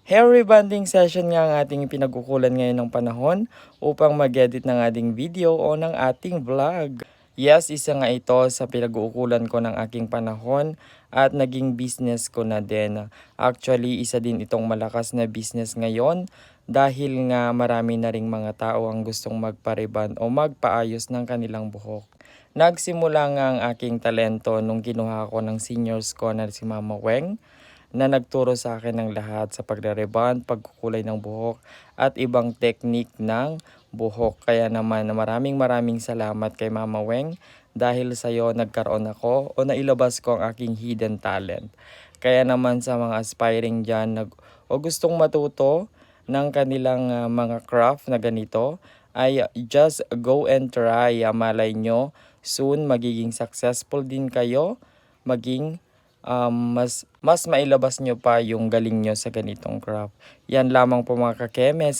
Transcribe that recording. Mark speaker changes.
Speaker 1: Hair rebonding session nga ang ating pinagkukulan ngayon ng panahon upang mag-edit ng ating video o ng ating vlog. Yes, isa nga ito sa pinag-uukulan ko ng aking panahon at naging business ko na din. Actually, isa din itong malakas na business ngayon dahil nga marami na ring mga tao ang gustong magpa-rebond o magpaayos ng kanilang buhok. Nagsimula nga ang aking talento nung kinuha ko ng seniors ko na si Mama Weng na nagturo sa akin ng lahat sa pagre-rebond, pagkukulay ng buhok at ibang technique ng buhok. Kaya naman maraming salamat kay Mama Weng dahil sa iyo nagkaroon ako o nailabas ko ang aking hidden talent. Kaya naman sa mga aspiring dyan o gustong matuto ng kanilang mga craft na ganito ay just go and try. Malay nyo, soon magiging successful din kayo, maging mas mailabas nyo pa yung galing nyo sa ganitong craft. Yan lamang po mga kakemes.